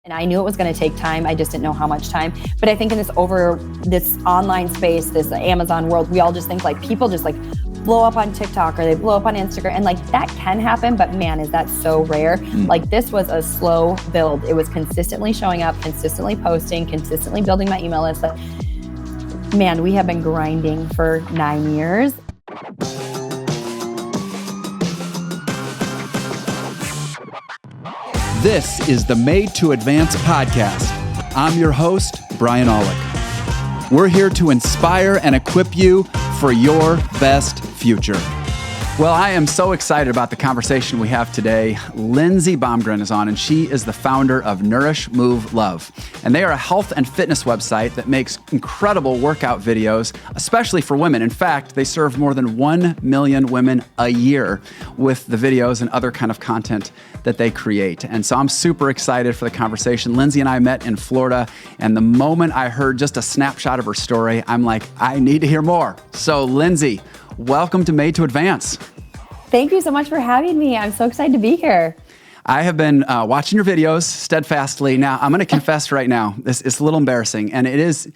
And I knew it was going to take time. I just didn't know how much time. But I think in this online space, this Amazon world, we all just think like people just like blow up on TikTok or they blow up on Instagram. And like that can happen, but man, is that so rare. Like this was a slow build. It was consistently showing up, consistently posting, consistently building my email list. But man, we have been grinding for 9 years. This is the Made to Advance podcast. I'm your host, Brian Aulick. We're here to inspire and equip you for your best future. Well, I am so excited about the conversation we have today. Lindsey Bomgren is on, and she is the founder of Nourish, Move, Love. And they are a health and fitness website that makes incredible workout videos, especially for women. In fact, they serve more than 1 million women a year with the videos and other kind of content that they create. And so I'm super excited for the conversation. Lindsey and I met in Florida, and the moment I heard just a snapshot of her story, I'm like, I need to hear more. So Lindsey, welcome to Made to Advance. Thank you so much for having me. I'm so excited to be here. I have been watching your videos steadfastly. Now, I'm going to confess right now, it's a little embarrassing, and it is,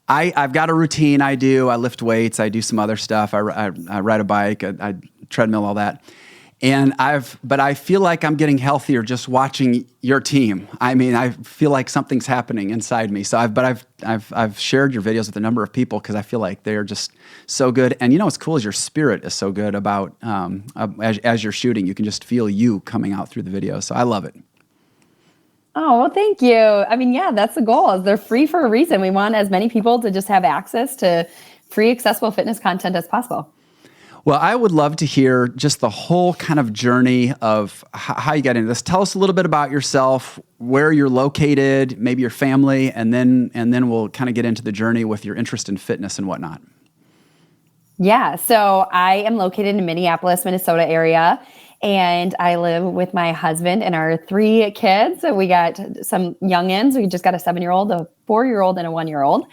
I've got a routine I do. I lift weights. I do some other stuff. I ride a bike, I treadmill, all that. But I feel like I'm getting healthier just watching your team. I mean, I feel like something's happening inside me. So I've shared your videos with a number of people because I feel like they're just so good. And you know what's cool is your spirit is so good about as you're shooting, you can just feel you coming out through the video. So I love it. Oh, well, thank you. I mean, yeah, that's the goal. Is they're free for a reason. We want as many people to just have access to free, accessible fitness content as possible. Well, I would love to hear just the whole kind of journey of how you got into this. Tell us a little bit about yourself, where you're located, maybe your family, and then we'll kind of get into the journey with your interest in fitness and whatnot. Yeah, so I am located in Minneapolis, Minnesota area, and I live with my husband and our 3 kids. So we got some youngins. We just got a 7-year-old, a 4-year-old, and a 1-year-old.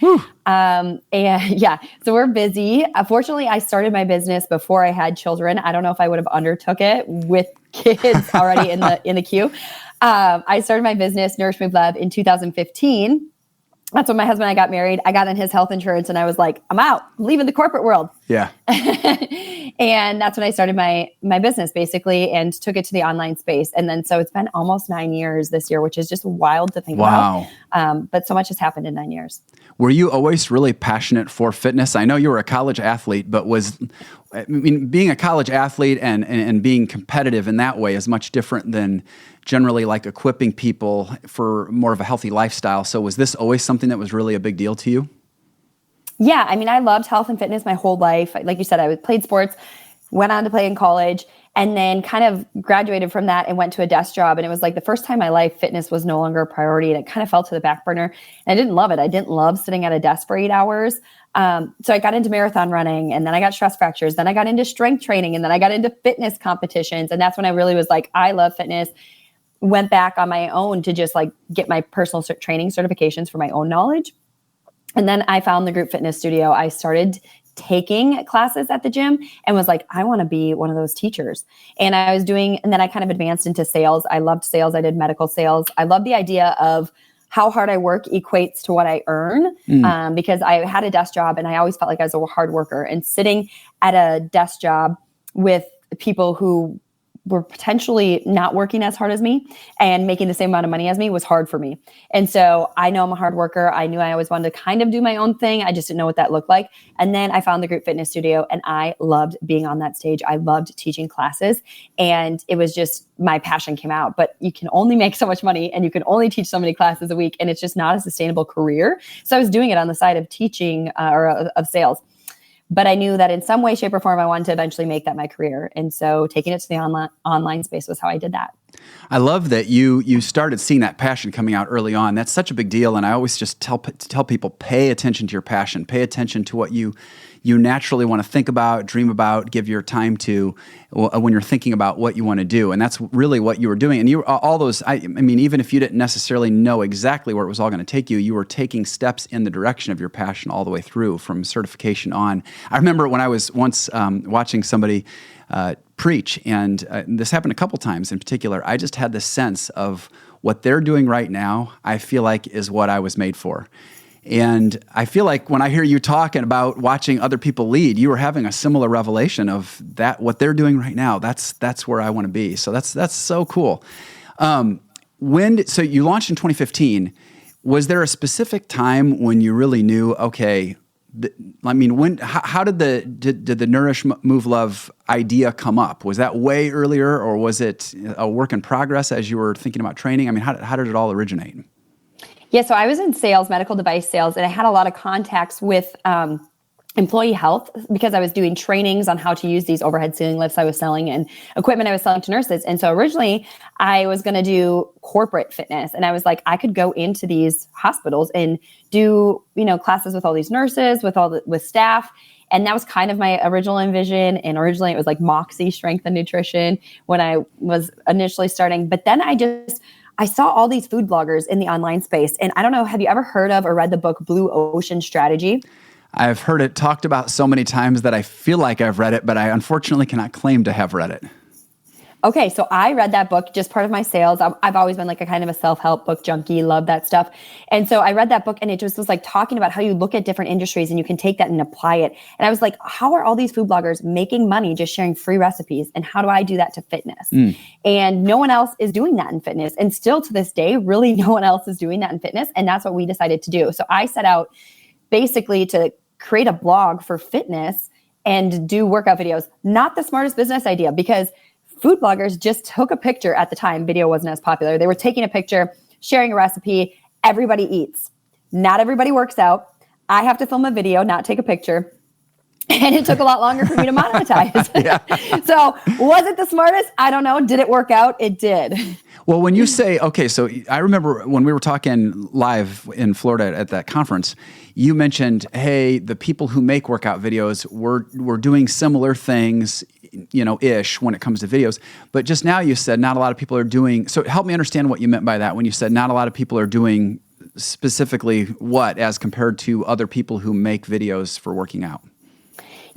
And yeah, so we're busy. Fortunately, I started my business before I had children. I don't know if I would have undertook it with kids already in the queue. I started my business, Nourish, Move, Love, in 2015. That's when my husband and I got married. I got in his health insurance and I was like, I'm out, I'm leaving the corporate world. Yeah. And that's when I started my business basically and took it to the online space. And then, so it's been almost 9 years this year, which is just wild to think about. But so much has happened in 9 years. Were you always really passionate for fitness? I know you were a college athlete, but being a college athlete and being competitive in that way is much different than generally like equipping people for more of a healthy lifestyle. So was this always something that was really a big deal to you? Yeah. I mean, I loved health and fitness my whole life. Like you said, I played sports, went on to play in college, and then kind of graduated from that and went to a desk job. And it was like the first time in my life, fitness was no longer a priority, and it kind of fell to the back burner. And I didn't love it. I didn't love sitting at a desk for 8 hours. So I got into marathon running, and then I got stress fractures. Then I got into strength training, and then I got into fitness competitions. And that's when I really was like, I love fitness. Went back on my own to just like get my personal training certifications for my own knowledge. And then I found the group fitness studio. I started taking classes at the gym and was like, I want to be one of those teachers. And then I kind of advanced into sales. I loved sales. I did medical sales. I love the idea of how hard I work equates to what I earn, because I had a desk job and I always felt like I was a hard worker, and sitting at a desk job with people who were potentially not working as hard as me and making the same amount of money as me was hard for me. And so I know I'm a hard worker. I knew I always wanted to kind of do my own thing. I just didn't know what that looked like. And then I found the group fitness studio, and I loved being on that stage. I loved teaching classes, and it was just my passion came out. But you can only make so much money, and you can only teach so many classes a week, and it's just not a sustainable career. So I was doing it on the side of teaching or of sales. But I knew that in some way, shape, or form, I wanted to eventually make that my career. And so taking it to the online space was how I did that. I love that you started seeing that passion coming out early on. That's such a big deal. And I always just tell people, pay attention to your passion. Pay attention to what you naturally want to think about, dream about, give your time to when you're thinking about what you want to do. And that's really what you were doing. And you were all those, I mean, even if you didn't necessarily know exactly where it was all going to take you, you were taking steps in the direction of your passion all the way through from certification on. I remember when I was once watching somebody preach, and this happened a couple times in particular, I just had this sense of what they're doing right now, I feel like is what I was made for. And I feel like when I hear you talking about watching other people lead, you were having a similar revelation of that, what they're doing right now. That's where I want to be. So that's so cool. So you launched in 2015. Was there a specific time when you really knew, okay, how did the Nourish, Move, Love idea come up? Was that way earlier, or was it a work in progress as you were thinking about training? I mean, how did it all originate? Yeah, so I was in sales, medical device sales, and I had a lot of contacts with employee health because I was doing trainings on how to use these overhead ceiling lifts I was selling and equipment I was selling to nurses. And so originally I was going to do corporate fitness, and I was like, I could go into these hospitals and do, classes with all these nurses, with staff. And that was kind of my original envision. And originally it was like Moxie Strength and Nutrition when I was initially starting. But then I saw all these food bloggers in the online space. And I don't know, have you ever heard of or read the book Blue Ocean Strategy? I've heard it talked about so many times that I feel like I've read it, but I unfortunately cannot claim to have read it. Okay, so I read that book, just part of my sales. I've always been like a kind of a self-help book junkie, love that stuff. And so I read that book, and it just was like talking about how you look at different industries and you can take that and apply it. And I was like, how are all these food bloggers making money just sharing free recipes? And how do I do that to fitness? And no one else is doing that in fitness. And still to this day, really no one else is doing that in fitness. And that's what we decided to do. So I set out basically to create a blog for fitness and do workout videos. Not the smartest business idea, because food bloggers just took a picture. At the time, video wasn't as popular. They were taking a picture, sharing a recipe. Everybody eats. Not everybody works out. I have to film a video, not take a picture. And it took a lot longer for me to monetize. So was it the smartest? I don't know. Did it work out? It did. Well, when you say, okay, so I remember when we were talking live in Florida at that conference, you mentioned, hey, the people who make workout videos were doing similar things, ish when it comes to videos. But just now you said not a lot of people are doing, so help me understand what you meant by that when you said not a lot of people are doing specifically what as compared to other people who make videos for working out.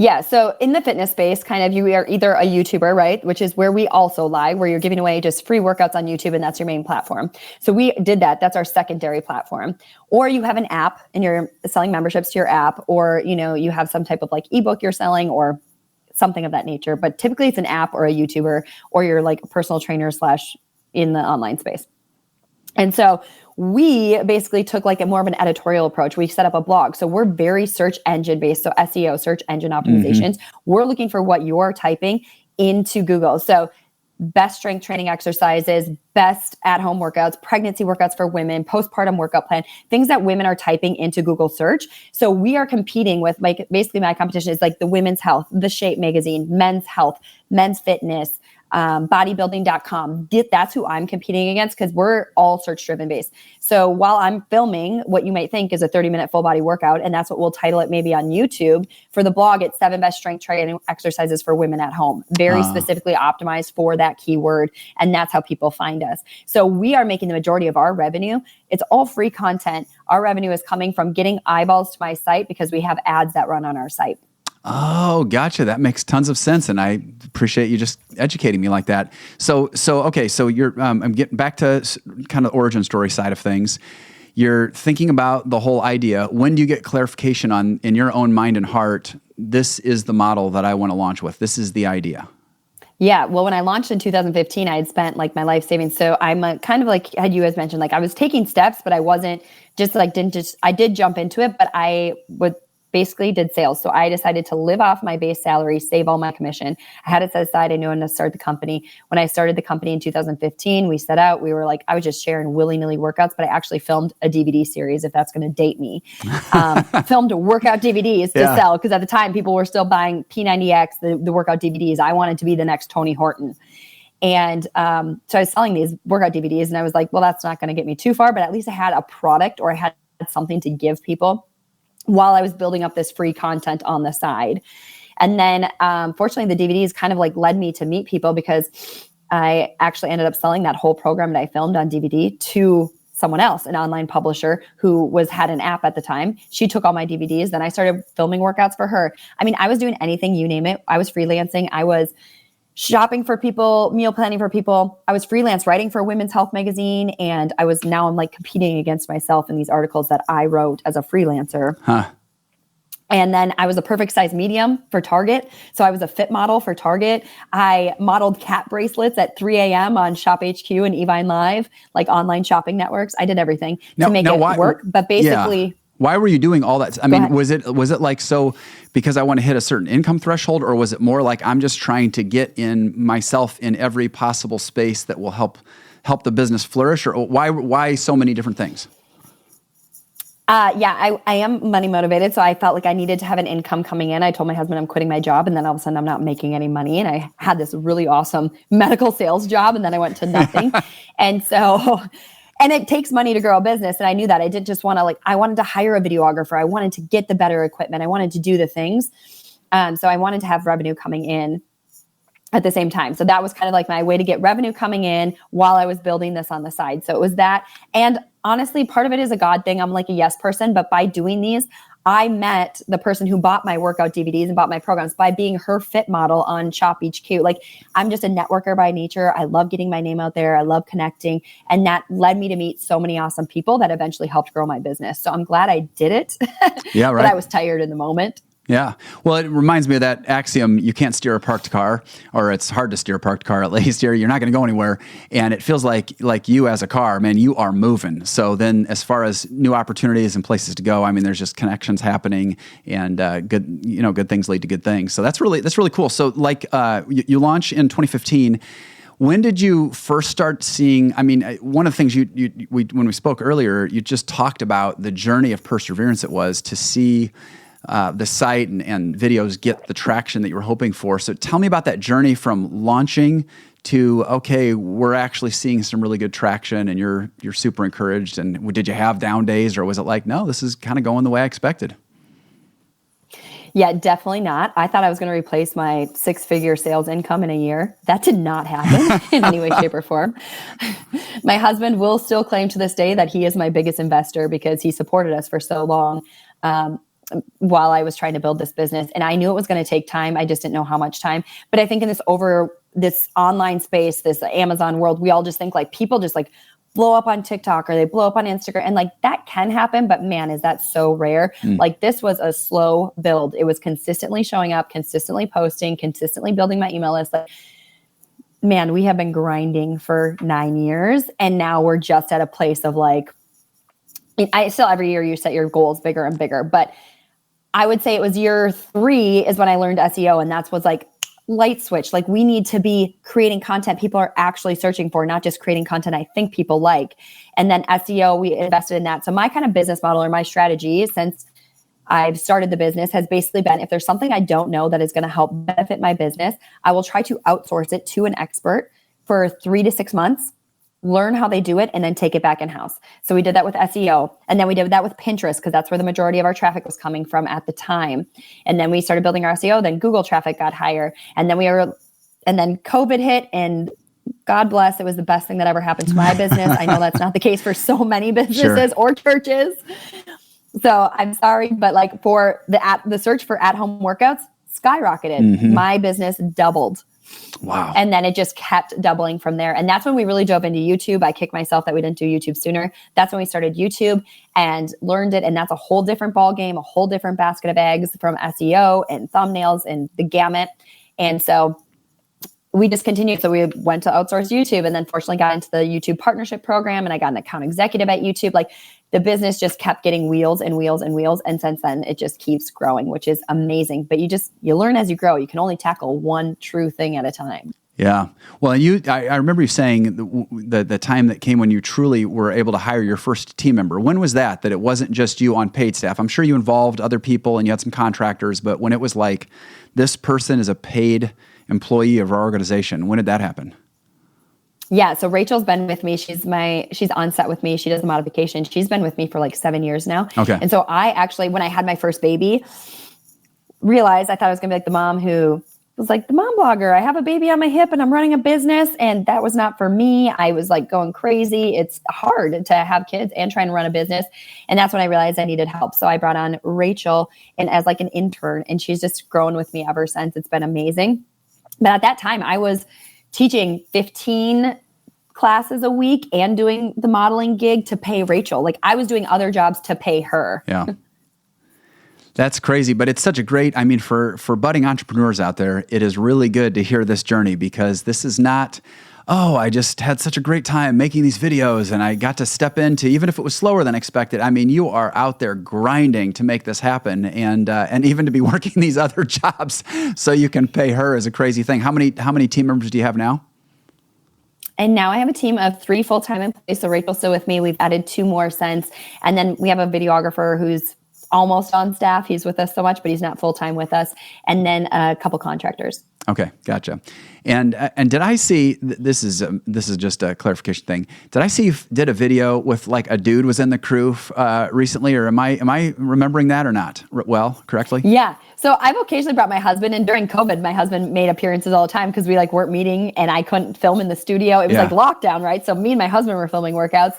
Yeah. So in the fitness space, kind of, you are either a YouTuber, right? Which is where we also lie, where you're giving away just free workouts on YouTube, and that's your main platform. So we did that. That's our secondary platform. Or you have an app and you're selling memberships to your app, or, you have some type of like ebook you're selling or something of that nature. But typically it's an app or a YouTuber, or you're like a personal trainer / in the online space. And so we basically took like a more of an editorial approach. We set up a blog. So we're very search engine based. So SEO, search engine optimizations. We're looking for what you're typing into Google. So best strength training exercises, best at-home workouts, pregnancy workouts for women, postpartum workout plan, things that women are typing into Google search. So we are competing with, like, basically my competition is like the Women's Health, the Shape magazine, Men's Health, Men's Fitness, bodybuilding.com. That's who I'm competing against, because we're all search driven based. So while I'm filming what you might think is a 30-minute full body workout, and that's what we'll title it maybe on YouTube, for the blog, it's 7 best strength training exercises for women at home, very specifically optimized for that keyword. And that's how people find us. So we are making the majority of our revenue. It's all free content. Our revenue is coming from getting eyeballs to my site because we have ads that run on our site. Oh, gotcha. That makes tons of sense, and I appreciate you just educating me like that. So okay. So you're, I'm getting back to kind of origin story side of things. You're thinking about the whole idea. When do you get clarification on, in your own mind and heart, this is the model that I want to launch with? This is the idea. Yeah. Well, when I launched in 2015, I had spent like my life savings. So I'm kind of like, had you guys mentioned, like I was taking steps, but I wasn't just like, I did jump into it, but I would basically did sales. So I decided to live off my base salary, save all my commission. I had it set aside. I knew when to start the company. When I started the company in 2015, we set out, we were like, I was just sharing willy-nilly workouts, but I actually filmed a DVD series, if that's going to date me. Filmed workout DVDs to sell, because at the time people were still buying P90X, the workout DVDs. I wanted to be the next Tony Horton. And so I was selling these workout DVDs, and I was like, well, that's not going to get me too far, but at least I had a product, or I had something to give people while I was building up this free content on the side. And then fortunately, the DVDs kind of like led me to meet people, because I actually ended up selling that whole program that I filmed on DVD to someone else, an online publisher who had an app at the time. She took all my DVDs. Then I started filming workouts for her. I mean, I was doing anything, you name it. I was freelancing. I was shopping for people, meal planning for people. I was freelance writing for a women's health magazine. And I'm like competing against myself in these articles that I wrote as a freelancer. Huh. And then I was a perfect size medium for Target. So I was a fit model for Target. I modeled cat bracelets at 3 a.m. on Shop HQ and Evine Live, like online shopping networks. I did everything to make it work. But basically... Yeah. Why were you doing all that? I mean, was it like, so because I want to hit a certain income threshold, or was it more like I'm just trying to get in myself in every possible space that will help the business flourish? Or why so many different things? I am money motivated. So I felt like I needed to have an income coming in. I told my husband I'm quitting my job, and then all of a sudden I'm not making any money. And I had this really awesome medical sales job, and then I went to nothing. And it takes money to grow a business. And I knew that. I didn't just want to I wanted to hire a videographer. I wanted to get the better equipment. I wanted to do the things. So I wanted to have revenue coming in at the same time. So that was kind of like my way to get revenue coming in while I was building this on the side. So it was that. And honestly, part of it is a God thing. I'm like a yes person, but by doing these, I met the person who bought my workout DVDs and bought my programs by being her fit model on Shop HQ. Like, I'm just a networker by nature. I love getting my name out there. I love connecting. And that led me to meet so many awesome people that eventually helped grow my business. So I'm glad I did it. Yeah, right. But I was tired in the moment. Yeah. Well, it reminds me of that axiom, you can't steer a parked car, or it's hard to steer a parked car at least. You're not going to go anywhere. And it feels like you as a car, man, you are moving. So then as far as new opportunities and places to go, I mean, there's just connections happening, and good things lead to good things. So that's really cool. So you launch in 2015. When did you first start seeing, I mean, one of the things when we spoke earlier, you just talked about the journey of perseverance it was to see the site and videos get the traction that you were hoping for. So tell me about that journey from launching to, okay, we're actually seeing some really good traction, and you're super encouraged. And did you have down days, or was it like, no, this is kind of going the way I expected? Yeah, definitely not. I thought I was going to replace my 6-figure sales income in a year. That did not happen in any way, shape, or form. My husband will still claim to this day that he is my biggest investor because he supported us for so long while I was trying to build this business. And I knew it was going to take time. I just didn't know how much time. But I think in this online space, this Amazon world, we all just think like people just like blow up on TikTok or they blow up on Instagram. And like that can happen, but man, is that so rare. Like this was a slow build. It was consistently showing up, consistently posting, consistently building my email list. Like, man, we have been grinding for 9 years. And now we're just at a place of like, I still every year you set your goals bigger and bigger, but I would say it was year 3 is when I learned SEO. And that's was like light switch. Like we need to be creating content people are actually searching for, not just creating content I think people like. And then SEO, we invested in that. So my kind of business model or my strategy since I've started the business has basically been, if there's something I don't know that is going to help benefit my business, I will try to outsource it to an expert for 3 to 6 months, learn how they do it, and then take it back in-house. So we did that with SEO. And then we did that with Pinterest because that's where the majority of our traffic was coming from at the time. And then we started building our SEO. Then Google traffic got higher. And then then COVID hit, and God bless, it was the best thing that ever happened to my business. I know that's not the case for so many businesses or churches. So I'm sorry, but like for the search for at-home workouts skyrocketed. My business doubled. Wow. And then it just kept doubling from there. And that's when we really dove into YouTube. I kicked myself that we didn't do YouTube sooner. That's when we started YouTube and learned it. And that's a whole different ball game, a whole different basket of eggs from SEO and thumbnails and the gamut. And so we just continued. So we went to outsource YouTube, and then fortunately got into the YouTube partnership program, and I got an account executive at YouTube. Like the business just kept getting wheels and wheels and wheels. And since then it just keeps growing, which is amazing. But you learn as you grow. You can only tackle one true thing at a time. Yeah. Well, I remember you saying the time that came when you truly were able to hire your first team member. When was that it wasn't just you on paid staff? I'm sure you involved other people and you had some contractors, but when it was like, this person is a paid employee of our organization, when did that happen? Yeah. So Rachel's been with me. She's on set with me. She does the modification. She's been with me for like 7 years now. Okay. And so I actually, when I had my first baby, realized I thought I was going to be like the mom who was like the mom blogger. I have a baby on my hip and I'm running a business. And that was not for me. I was like going crazy. It's hard to have kids and try and run a business. And that's when I realized I needed help. So I brought on Rachel and as like an intern, and she's just grown with me ever since. It's been amazing. But at that time, I was teaching 15 classes a week and doing the modeling gig to pay Rachel. Like I was doing other jobs to pay her. Yeah. That's crazy, but it's such a great, I mean, for budding entrepreneurs out there, it is really good to hear this journey, because this is not, oh, I just had such a great time making these videos and I got to step into, even if it was slower than expected. I mean, you are out there grinding to make this happen, and even to be working these other jobs so you can pay her is a crazy thing. How many team members do you have now? And now I have a team of 3 full-time employees. So Rachel's still with me. We've added 2 more since. And then we have a videographer who's almost on staff. He's with us so much, but he's not full-time with us. And then a couple contractors. Okay, gotcha. And did I see, this is just a clarification thing. Did I see you did a video with like a dude was in the crew recently, or am I remembering that or not? Well, correctly? Yeah. So I've occasionally brought my husband, and during COVID, my husband made appearances all the time because we like weren't meeting and I couldn't film in the studio. It was like lockdown, right? So me and my husband were filming workouts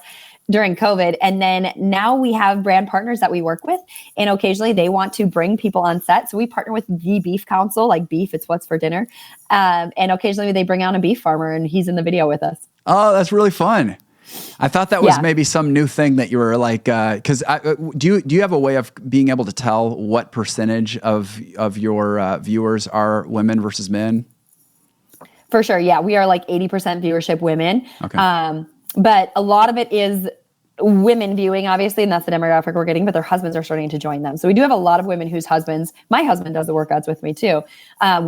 during COVID. And then now we have brand partners that we work with, and occasionally they want to bring people on set. So we partner with the Beef Council, like beef, it's what's for dinner. And occasionally they bring on a beef farmer and he's in the video with us. Oh, that's really fun. I thought that was maybe some new thing that you were like, because do you have a way of being able to tell what percentage of your viewers are women versus men? For sure. Yeah. We are like 80% viewership women. Okay. But a lot of it is women viewing, obviously, and that's the demographic we're getting, but their husbands are starting to join them. So we do have a lot of women whose husbands, my husband does the workouts with me too.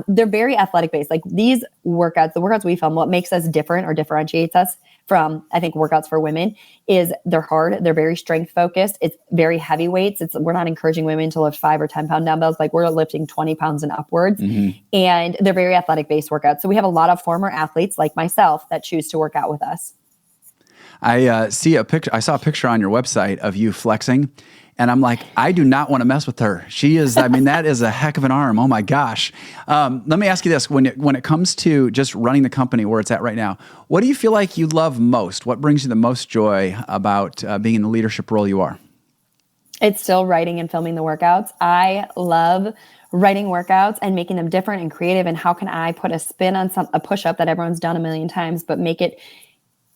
They're very athletic based. Like these workouts, the workouts we film, what makes us different or differentiates us from, I think, workouts for women is they're hard. They're very strength focused. It's very heavy weights. We're not encouraging women to lift 5 or 10 pound dumbbells. Like we're lifting 20 pounds and upwards. Mm-hmm. And they're very athletic based workouts. So we have a lot of former athletes like myself that choose to work out with us. I saw a picture on your website of you flexing, and I'm like, I do not want to mess with her. She is, I mean, that is a heck of an arm. Oh my gosh. Let me ask you this. When it comes to just running the company where it's at right now, what do you feel like you love most? What brings you the most joy about being in the leadership role you are? It's still writing and filming the workouts. I love writing workouts and making them different and creative. And how can I put a spin on a push-up that everyone's done a million times, but make it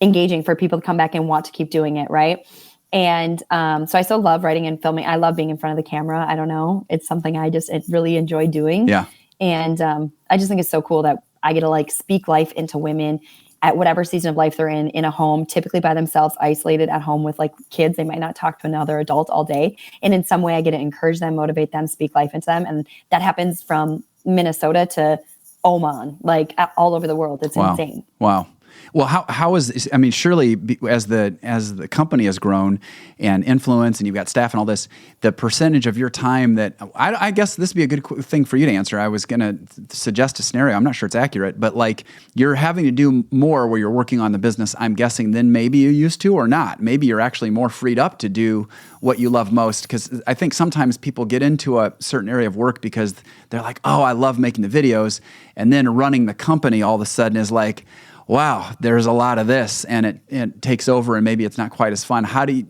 engaging for people to come back and want to keep doing it, right? And so I still love writing and filming. I love being in front of the camera. I don't know. It's something I really enjoy doing. Yeah. And I just think it's so cool that I get to like speak life into women at whatever season of life they're in a home, typically by themselves, isolated at home with like kids. They might not talk to another adult all day. And in some way I get to encourage them, motivate them, speak life into them. And that happens from Minnesota to Oman, like all over the world. It's insane. Wow. Well, how is this? I mean, surely as the company has grown and influence, and you've got staff and all this, the percentage of your time that I guess this would be a good thing for you to answer. I was going to suggest a scenario. I'm not sure it's accurate, but like you're having to do more where you're working on the business, I'm guessing, than maybe you used to, or not. Maybe you're actually more freed up to do what you love most. Because I think sometimes people get into a certain area of work because they're like, oh, I love making the videos, and then running the company all of a sudden is like, wow, there's a lot of this, and it takes over, and maybe it's not quite as fun. How do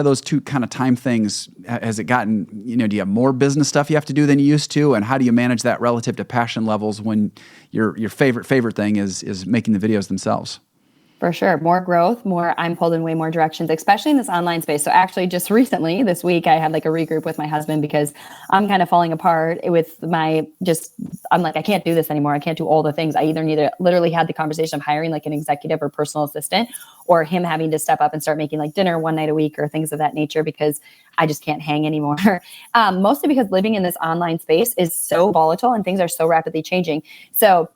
those two kind of time things, has it gotten, do you have more business stuff you have to do than you used to? And how do you manage that relative to passion levels when your favorite thing is making the videos themselves? For sure. More growth, I'm pulled in way more directions, especially in this online space. So actually just recently, this week, I had like a regroup with my husband because I'm kind of falling apart with I'm like, I can't do this anymore. I can't do all the things. I either literally had the conversation of hiring like an executive or personal assistant, or him having to step up and start making like dinner one night a week or things of that nature because I just can't hang anymore. Mostly because living in this online space is so volatile and things are so rapidly changing. So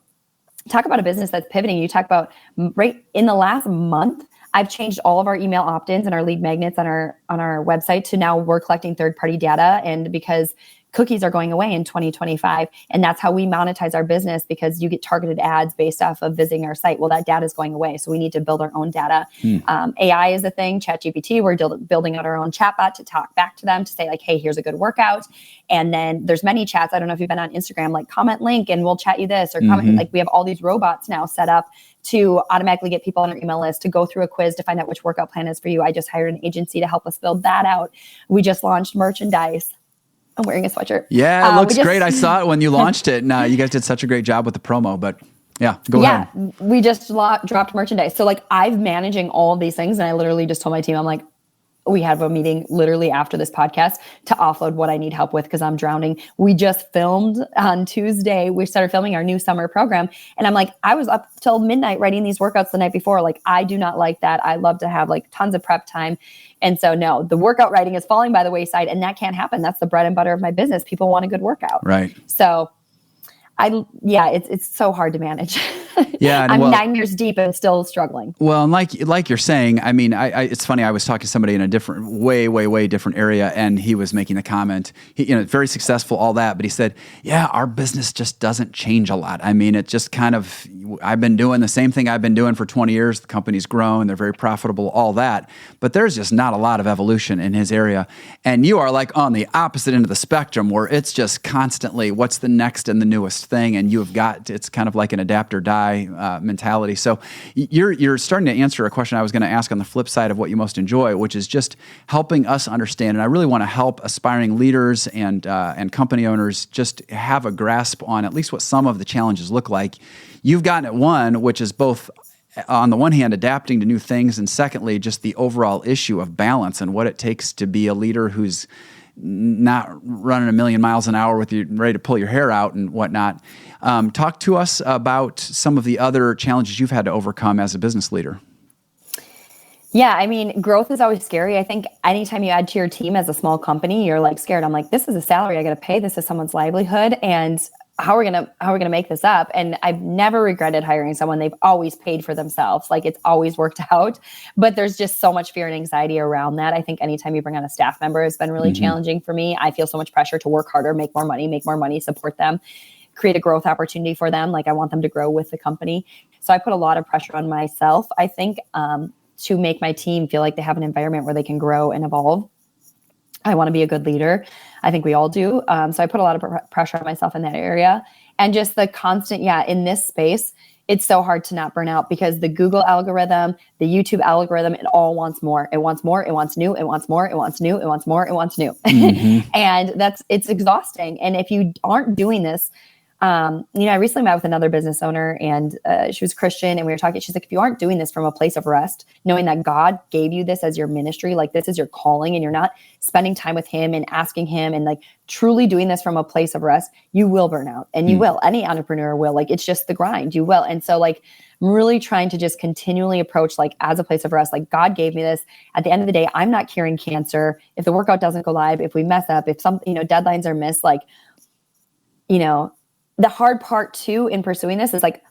talk about a business that's pivoting. You talk about right in the last month, I've changed all of our email opt-ins and our lead magnets on our website to now we're collecting third-party data. And because cookies are going away in 2025, and that's how we monetize our business, because you get targeted ads based off of visiting our site. Well, that data is going away. So we need to build our own data. AI is a thing, ChatGPT, we're building out our own chatbot to talk back to them to say like, hey, here's a good workout. And then there's many chats. I don't know if you've been on Instagram, like comment link and we'll chat you this, or comment, like we have all these robots now set up to automatically get people on our email list to go through a quiz to find out which workout plan is for you. I just hired an agency to help us build that out. We just launched merchandise. I'm wearing a sweatshirt. Yeah, it looks great. I saw it when you launched it. And you guys did such a great job with the promo. But yeah, go ahead. Yeah, we just dropped merchandise. So like I'm managing all of these things. And I literally just told my team, I'm like, we have a meeting literally after this podcast to offload what I need help with because I'm drowning. We just filmed on Tuesday. We started filming our new summer program. And I'm like, I was up till midnight writing these workouts the night before. Like, I do not like that. I love to have like tons of prep time. And so no, the workout writing is falling by the wayside and that can't happen. That's the bread and butter of my business. People want a good workout. Right. So it's so hard to manage. Yeah, I'm 9 years deep and still struggling. Well, and like you're saying, I mean, it's funny. I was talking to somebody in a different, way different area, and he was making the comment. Very successful, all that, but he said, "Yeah, our business just doesn't change a lot. I mean, it just kind of. I've been doing the same thing I've been doing for 20 years. The company's grown, they're very profitable, all that, but there's just not a lot of evolution in his area. And you are like on the opposite end of the spectrum, where it's just constantly, what's the next and the newest thing, and it's kind of like an adapt or die mentality. So you're starting to answer a question I was going to ask on the flip side of what you most enjoy, which is just helping us understand. And I really want to help aspiring leaders and company owners just have a grasp on at least what some of the challenges look like. You've gotten at one, which is both on the one hand, adapting to new things, and secondly, just the overall issue of balance and what it takes to be a leader who's not running a million miles an hour with you ready to pull your hair out and whatnot. Talk to us about some of the other challenges you've had to overcome as a business leader. Yeah, I mean, growth is always scary. I think anytime you add to your team as a small company, you're like scared. I'm like, this is a salary I got to pay. This is someone's livelihood, and how are we gonna make this up? And I've never regretted hiring someone. They've always paid for themselves. Like, it's always worked out. But there's just so much fear and anxiety around that. I think anytime you bring on a staff member, it's been really challenging for me. I feel so much pressure to work harder, make more money, support them, create a growth opportunity for them. Like, I want them to grow with the company. So I put a lot of pressure on myself, I think, to make my team feel like they have an environment where they can grow and evolve. I want to be a good leader. I think we all do. So I put a lot of pressure on myself in that area. And just the constant, in this space, it's so hard to not burn out because the Google algorithm, the YouTube algorithm, it all wants more. It wants more. It wants new. It wants more. It wants new. It wants more. It wants new. And it's exhausting. And if you aren't doing this, I recently met with another business owner, and she was Christian, and we were talking. She's like, if you aren't doing this from a place of rest, knowing that God gave you this as your ministry, like this is your calling, and you're not spending time with him and asking him and like truly doing this from a place of rest, you will burn out, and you will. Any entrepreneur will. Like, it's just the grind. You will. And so like, I'm really trying to just continually approach like as a place of rest. Like, God gave me this. At the end of the day, I'm not curing cancer. If the workout doesn't go live, if we mess up, if some, deadlines are missed, like, the hard part too in pursuing this is like,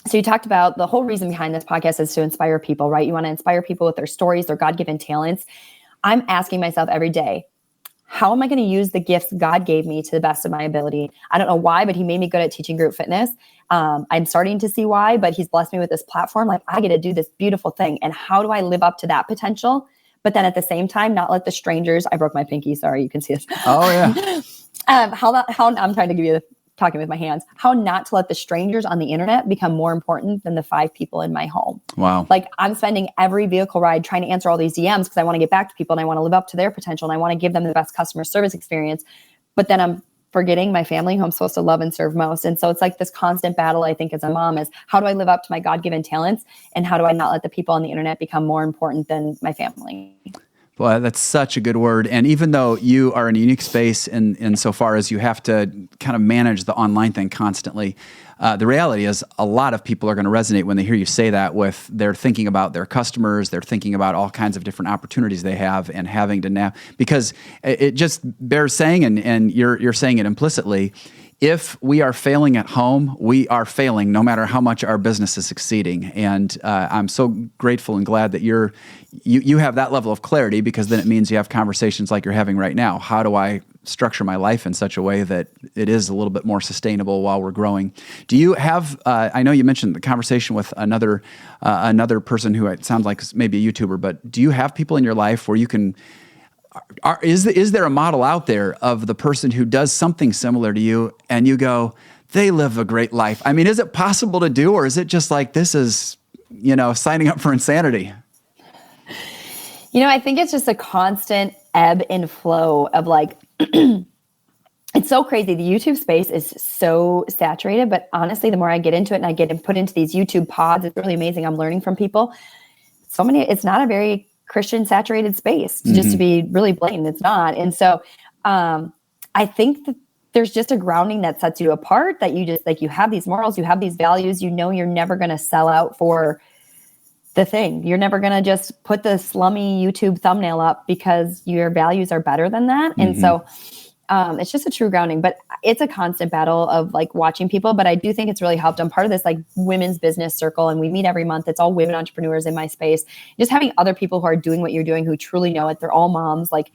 so you talked about the whole reason behind this podcast is to inspire people, right? You want to inspire people with their stories, their God-given talents. I'm asking myself every day, how am I going to use the gifts God gave me to the best of my ability? I don't know why, but he made me good at teaching group fitness. I'm starting to see why, but he's blessed me with this platform. Like, I get to do this beautiful thing. And how do I live up to that potential? But then at the same time, not let the strangers, I broke my pinky. Sorry, you can see this. Oh yeah. How I'm trying to give you talking with my hands, how not to let the strangers on the internet become more important than the 5 people in my home. Wow. Like, I'm spending every vehicle ride trying to answer all these DMs because I want to get back to people and I want to live up to their potential and I want to give them the best customer service experience. But then I'm forgetting my family who I'm supposed to love and serve most. And so it's like this constant battle, I think, as a mom is how do I live up to my God-given talents and how do I not let the people on the internet become more important than my family? Well, that's such a good word. And even though you are in a unique space in so far as you have to kind of manage the online thing constantly, the reality is a lot of people are going to resonate when they hear you say that with they're thinking about their customers, they're thinking about all kinds of different opportunities they have and having to because it just bears saying, and you're saying it implicitly, if we are failing at home, we are failing no matter how much our business is succeeding. And I'm so grateful and glad that you have that level of clarity, because then it means you have conversations like you're having right now. How do I structure my life in such a way that it is a little bit more sustainable while we're growing? Do you have, I know you mentioned the conversation with another person who it sounds like is maybe a YouTuber, but do you have people in your life where you can, is there a model out there of the person who does something similar to you and you go, they live a great life? I mean, is it possible to do, or is it just like, this is, signing up for insanity? I think it's just a constant ebb and flow of like, it's so crazy. The YouTube space is so saturated, but honestly, the more I get into it and I get put into these YouTube pods, it's really amazing. I'm learning from people. It's not a very Christian saturated space, just to be really blatant. It's not. And so I think that there's just a grounding that sets you apart, that you just, like, you have these morals, you have these values, you know, you're never going to sell out for the thing. You're never going to just put the slummy YouTube thumbnail up because your values are better than that. And so it's just a true grounding, but it's a constant battle of like watching people. But I do think it's really helped. I'm part of this like women's business circle, and we meet every month. It's all women entrepreneurs in my space. Just having other people who are doing what you're doing, who truly know it. They're all moms, like,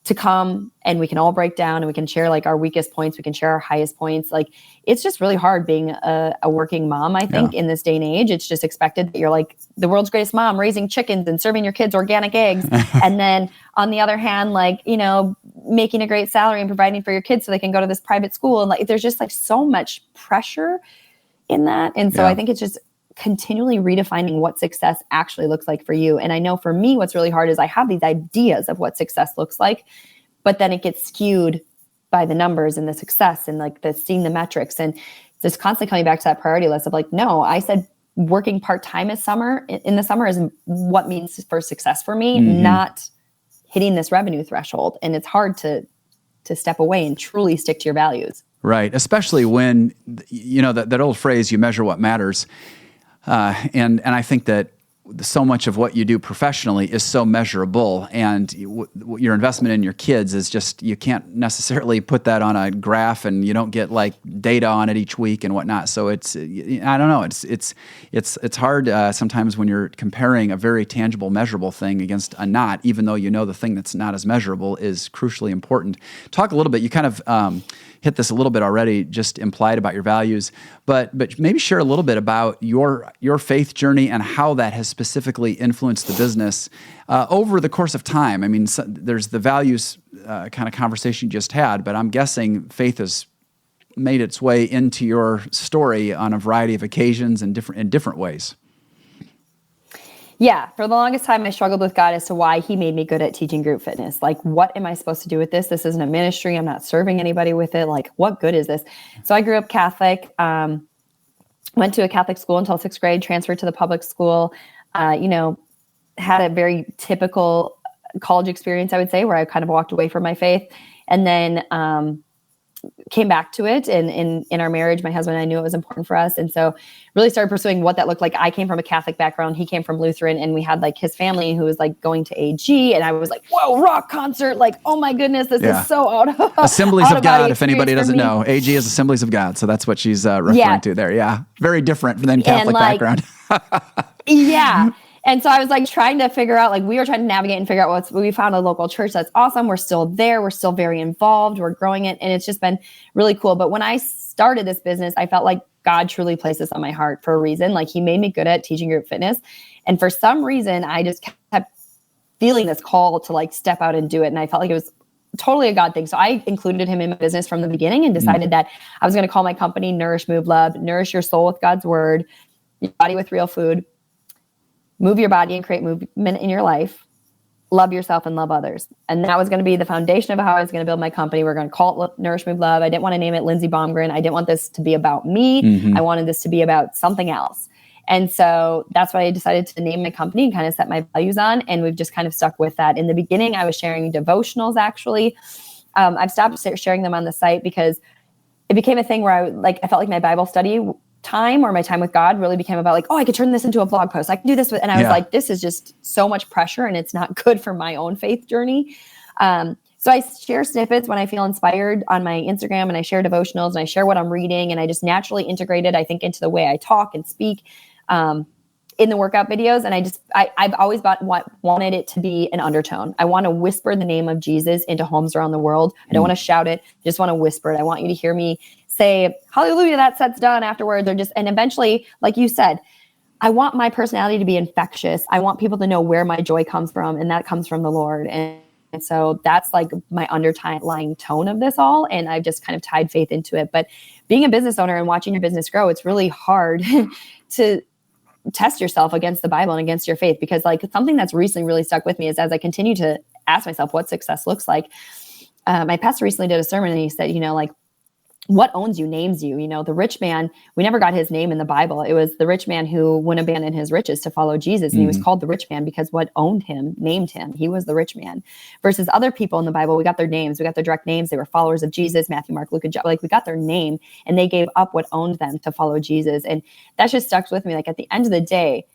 to come and we can all break down and we can share like our weakest points. We can share our highest points. Like, it's just really hard being a working mom, I think, in this day and age. It's just expected that you're like the world's greatest mom, raising chickens and serving your kids organic eggs. And then on the other hand, like, you know, making a great salary and providing for your kids so they can go to this private school. And like, there's just like so much pressure in that. And so I think it's just continually redefining what success actually looks like for you. And I know for me, what's really hard is I have these ideas of what success looks like, but then it gets skewed by the numbers and the success and like the seeing the metrics. And just constantly coming back to that priority list of like, no, I said working part-time in the summer is what means for success for me, not hitting this revenue threshold. And it's hard to step away and truly stick to your values. Right. Especially when, you know, that old phrase, you measure what matters. And I think that so much of what you do professionally is so measurable, and your investment in your kids is just, you can't necessarily put that on a graph, and you don't get like data on it each week and whatnot. So it's, I don't know, it's hard sometimes when you're comparing a very tangible, measurable thing against a not, even though you know the thing that's not as measurable is crucially important. Talk a little bit, you kind of hit this a little bit already, just implied about your values, but maybe share a little bit about your faith journey and how that has specifically influenced the business over the course of time. I mean, there's the values kind of conversation you just had, but I'm guessing faith has made its way into your story on a variety of occasions and in different ways. Yeah, for the longest time, I struggled with God as to why he made me good at teaching group fitness. Like, what am I supposed to do with this? This isn't a ministry. I'm not serving anybody with it. Like, what good is this? So I grew up Catholic, went to a Catholic school until 6th grade, transferred to the public school, you know, had a very typical college experience, I would say, where I kind of walked away from my faith, and then came back to it. And in our marriage, my husband and I knew it was important for us. And so really started pursuing what that looked like. I came from a Catholic background. He came from Lutheran, and we had like his family who was like going to AG. And I was like, whoa, rock concert. Like, oh my goodness, this is so out of Assemblies of God, if anybody doesn't know. AG is Assemblies of God. So that's what she's referring to there. Yeah. Very different than Catholic background. Yeah. And so I was like trying to figure out, like, we were trying to navigate and figure out we found a local church that's awesome. We're still there. We're still very involved. We're growing it. And it's just been really cool. But when I started this business, I felt like God truly placed this on my heart for a reason. Like, he made me good at teaching group fitness. And for some reason, I just kept feeling this call to like step out and do it. And I felt like it was totally a God thing. So I included him in my business from the beginning and decided that I was going to call my company Nourish, Move, Love. Nourish your soul with God's word, your body with real food. Move your body and create movement in your life. Love yourself and love others. And that was going to be the foundation of how I was going to build my company. We're going to call it Nourish, Move, Love. I didn't want to name it Lindsey Bomgren. I didn't want this to be about me. I wanted this to be about something else. And so that's why I decided to name my company and kind of set my values on. And we've just kind of stuck with that. In the beginning, I was sharing devotionals, actually. I've stopped sharing them on the site because it became a thing where I felt like my Bible study time or my time with God really became about like, oh, I could turn this into a blog post. I can do this. And I was like, this is just so much pressure and it's not good for my own faith journey. So I share snippets when I feel inspired on my Instagram, and I share devotionals and I share what I'm reading, and I just naturally integrate it, I think, into the way I talk and speak in the workout videos. And I've always wanted it to be an undertone. I want to whisper the name of Jesus into homes around the world. I don't want to shout it. I just want to whisper it. I want you to hear me say, hallelujah, that set's done afterwards. And eventually, like you said, I want my personality to be infectious. I want people to know where my joy comes from, and that comes from the Lord. And so that's like my underlying tone of this all. And I've just kind of tied faith into it. But being a business owner and watching your business grow, it's really hard to test yourself against the Bible and against your faith, because like something that's recently really stuck with me is as I continue to ask myself what success looks like, my pastor recently did a sermon and he said, like, what owns you names you. The rich man, we never got his name in the Bible. It was the rich man who wouldn't abandon his riches to follow Jesus. And he was called the rich man because what owned him, named him. He was the rich man. Versus other people in the Bible, we got their names. We got their direct names. They were followers of Jesus, Matthew, Mark, Luke, and John. Like, we got their name and they gave up what owned them to follow Jesus. And that just stuck with me. Like, at the end of the day,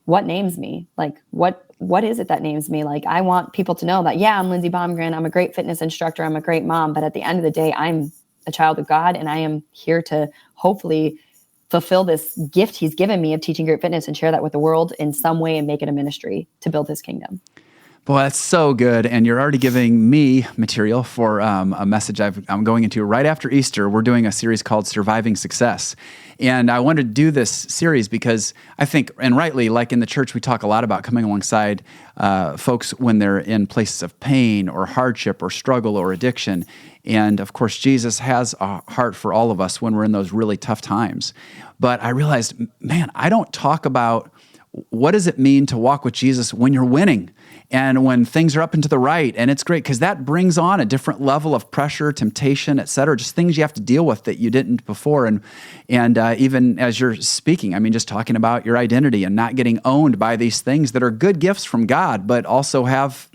what names me? Like, what is it that names me? Like, I want people to know that, yeah, I'm Lindsey Bomgren. I'm a great fitness instructor. I'm a great mom. But at the end of the day, I'm a child of God, and I am here to hopefully fulfill this gift he's given me of teaching great fitness and share that with the world in some way and make it a ministry to build his kingdom. Boy, that's so good. And you're already giving me material for a message I'm going into right after Easter. We're doing a series called Surviving Success. And I wanted to do this series because I think, and rightly, like in the church, we talk a lot about coming alongside folks when they're in places of pain or hardship or struggle or addiction. And of course, Jesus has a heart for all of us when we're in those really tough times. But I realized, man, I don't talk about what does it mean to walk with Jesus when you're winning and when things are up and to the right. And it's great because that brings on a different level of pressure, temptation, et cetera, just things you have to deal with that you didn't before. And even as you're speaking, I mean, just talking about your identity and not getting owned by these things that are good gifts from God, but also have,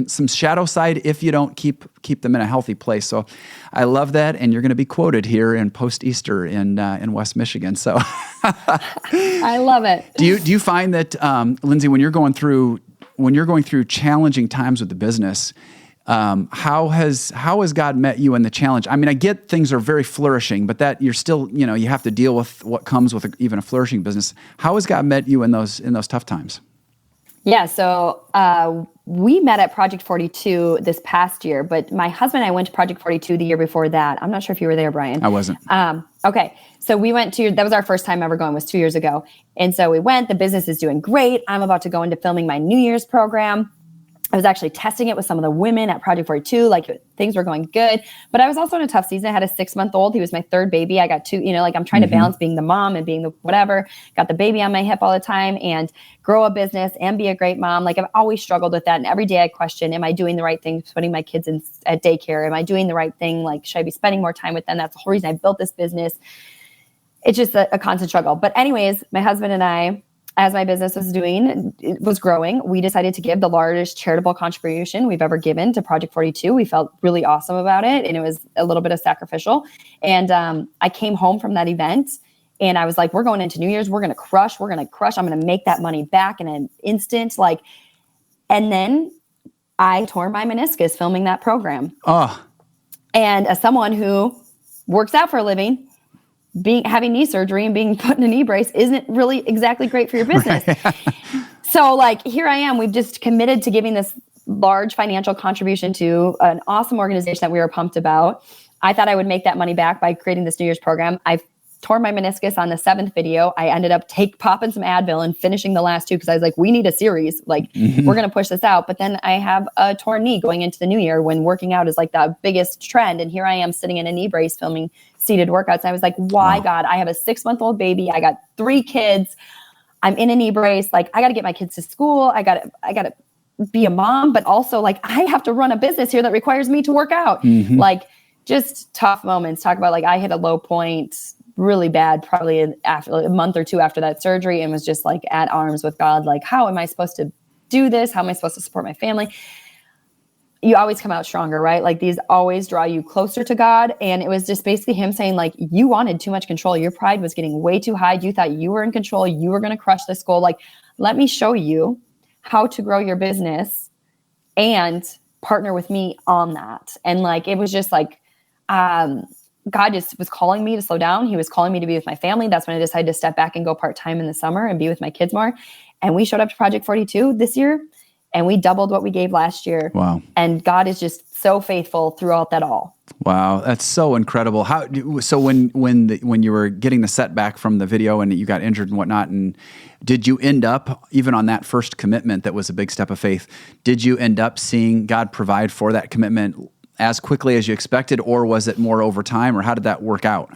some shadow side if you don't keep them in a healthy place. So I love that. And you're going to be quoted here in post-Easter in West Michigan. So I love it. Do you find that, Lindsey, when you're going through challenging times with the business, how has God met you in the challenge? I mean, I get things are very flourishing, but that you're still, you have to deal with what comes with even a flourishing business. How has God met you in those tough times? Yeah, so we met at Project 42 this past year, but my husband and I went to Project 42 the year before that. I'm not sure if you were there, Brian. I wasn't. Okay, so we went that was our first time ever going, was 2 years ago. And so we went, the business is doing great. I'm about to go into filming my New Year's program. I was actually testing it with some of the women at Project 42, like things were going good, but I was also in a tough season. I had a 6-month-old. He was my third baby. I got two, I'm trying to balance being the mom and being the whatever, got the baby on my hip all the time and grow a business and be a great mom. Like, I've always struggled with that. And every day I question, am I doing the right thing, putting my kids at daycare? Am I doing the right thing? Like, should I be spending more time with them? That's the whole reason I built this business. It's just a constant struggle. But anyways, my husband and I, as my business was growing, we decided to give the largest charitable contribution we've ever given to Project 42. We felt really awesome about it, and it was a little bit of sacrificial. And I came home from that event, and I was like, we're going into New Year's. We're going to crush. I'm going to make that money back in an instant. And then I tore my meniscus filming that program. Oh. And as someone who works out for a living, having knee surgery and being put in a knee brace isn't really exactly great for your business. Right. So here I am. We've just committed to giving this large financial contribution to an awesome organization that we were pumped about. I thought I would make that money back by creating this New Year's program. I tore my meniscus on the 7th video. I ended up popping some Advil and finishing the last 2 because I was like, we need a series. We're going to push this out. But then I have a torn knee going into the new year when working out is the biggest trend. And here I am sitting in a knee brace filming seated workouts. And I was like, why, God? I have a 6-month-old baby. I got 3 kids. I'm in a knee brace. I got to get my kids to school. I got to be a mom, but also I have to run a business here that requires me to work out. Just tough moments. Talk about I hit a low point really bad, probably after a month or 2 after that surgery, and was just at arms with God. How am I supposed to do this? How am I supposed to support my family? You always come out stronger, right? These always draw you closer to God. And it was just basically him saying you wanted too much control. Your pride was getting way too high. You thought you were in control. You were going to crush this goal. Let me show you how to grow your business and partner with me on that. And it was just God just was calling me to slow down. He was calling me to be with my family. That's when I decided to step back and go part-time in the summer and be with my kids more. And we showed up to Project 42 this year, and we doubled what we gave last year. Wow. And God is just so faithful throughout that all. Wow, that's so incredible. So when you were getting the setback from the video and you got injured and whatnot, and did you end up, even on that first commitment that was a big step of faith, did you end up seeing God provide for that commitment as quickly as you expected, or was it more over time, or how did that work out?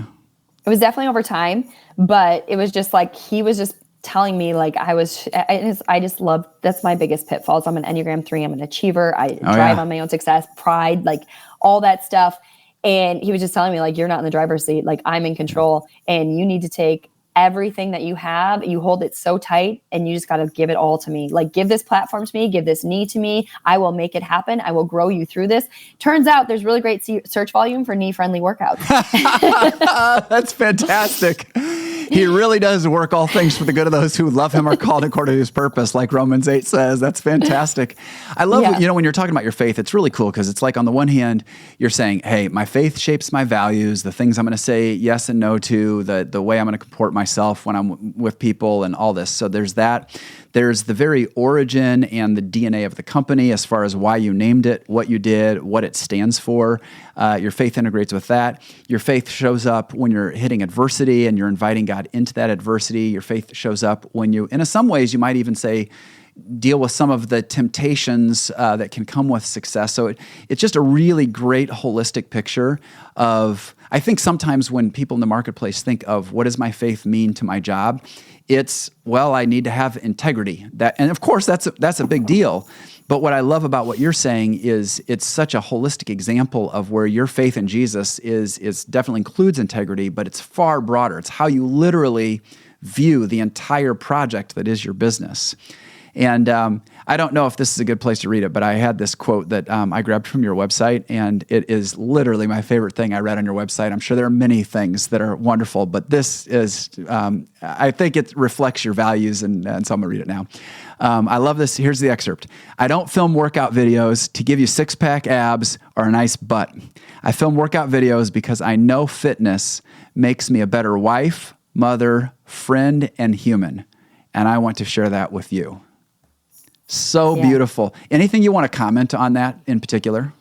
It was definitely over time, but it was just he was just telling me like I just love, that's my biggest pitfalls. I'm an Enneagram 3. I'm an achiever. I drive on my own success, pride, like all that stuff. And he was just telling me like, you're not in the driver's seat. Like I'm in control and you need to take everything that you have, you hold it so tight and you just got to give it all to me. Like give this platform to me, give this knee to me. I will make it happen. I will grow you through this. Turns out there's really great search volume for knee friendly workouts. That's fantastic. He really does work all things for the good of those who love him, are called according to his purpose, like Romans 8 says. That's fantastic. I love, when you're talking about your faith, it's really cool because it's like on the one hand, you're saying, hey, my faith shapes my values, the things I'm going to say yes and no to, the way I'm going to comport myself when I'm with people and all this. So there's that. There's the very origin and the DNA of the company as far as why you named it, what you did, what it stands for. Your faith integrates with that. Your faith shows up when you're hitting adversity and you're inviting God into that adversity. Your faith shows up when you, in some ways, you might even say, deal with some of the temptations that can come with success. So it's just a really great holistic picture of, I think sometimes when people in the marketplace think of what does my faith mean to my job, it's, well, I need to have integrity. And of course, that's a big deal. But what I love about what you're saying is it's such a holistic example of where your faith in Jesus is definitely includes integrity, but it's far broader. It's how you literally view the entire project that is your business. And I don't know if this is a good place to read it, but I had this quote that I grabbed from your website, and it is literally my favorite thing I read on your website. I'm sure there are many things that are wonderful, but this is, I think it reflects your values, and so I'm going to read it now. I love this. Here's the excerpt. I don't film workout videos to give you six-pack abs or a nice butt. I film workout videos because I know fitness makes me a better wife, mother, friend, and human, and I want to share that with you. So beautiful. Anything you want to comment on that in particular?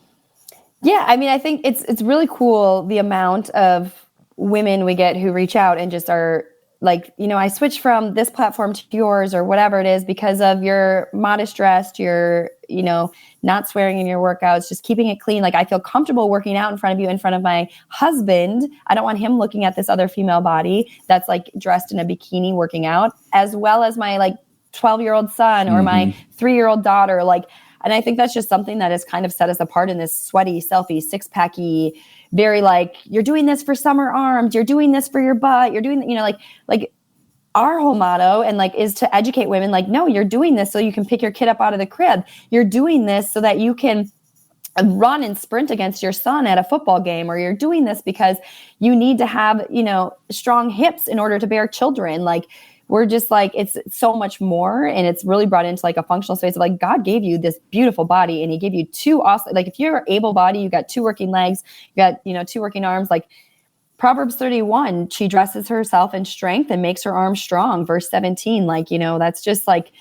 Yeah, I mean, I think it's really cool the amount of women we get who reach out and just are like, I switched from this platform to yours or whatever it is because of your modest dressed, your, not swearing in your workouts, just keeping it clean. Like I feel comfortable working out in front of you, in front of my husband. I don't want him looking at this other female body that's like dressed in a bikini working out, as well as my like 12-year-old son or my 3-year-old daughter. And I think that's just something that has kind of set us apart in this sweaty, selfie, six-packy, very like, you're doing this for summer arms, you're doing this for your butt, you're doing, like our whole motto and like is to educate women. Like, no, you're doing this so you can pick your kid up out of the crib. You're doing this so that you can run and sprint against your son at a football game, or you're doing this because you need to have, strong hips in order to bear children. Like, we're just like, it's so much more. And it's really brought into like a functional space of like, God gave you this beautiful body and he gave you two awesome, like if you're able body, you got two working legs, you got, two working arms, like Proverbs 31, she dresses herself in strength and makes her arms strong. Verse 17, like, that's just like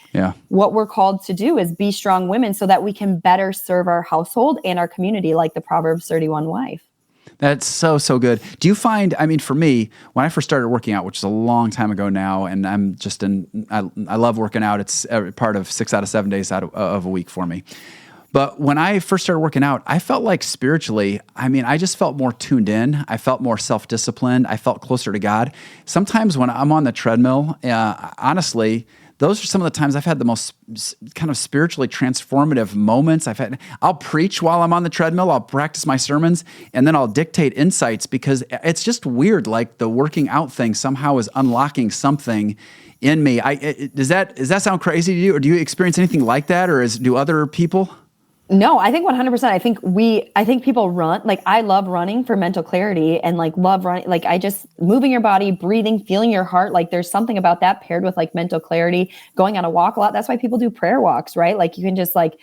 what we're called to do is be strong women so that we can better serve our household and our community, like the Proverbs 31 wife. That's so good. Do you find, for me, when I first started working out, which is a long time ago now, and I'm just I love working out. It's part of 6 out of 7 days out of a week for me. But when I first started working out, I felt like spiritually, I just felt more tuned in. I felt more self-disciplined. I felt closer to God. Sometimes when I'm on the treadmill, honestly, those are some of the times I've had the most kind of spiritually transformative moments. I'll preach while I'm on the treadmill. I'll practice my sermons, and then I'll dictate insights because it's just weird. Like the working out thing somehow is unlocking something in me. Does that sound crazy to you, or do you experience anything like that, or do other people? No, I think 100%. I think people run, like I love running for mental clarity and like love running, like moving your body, breathing, feeling your heart. Like there's something about that paired with like mental clarity, going on a walk a lot. That's why people do prayer walks, right? Like you can just like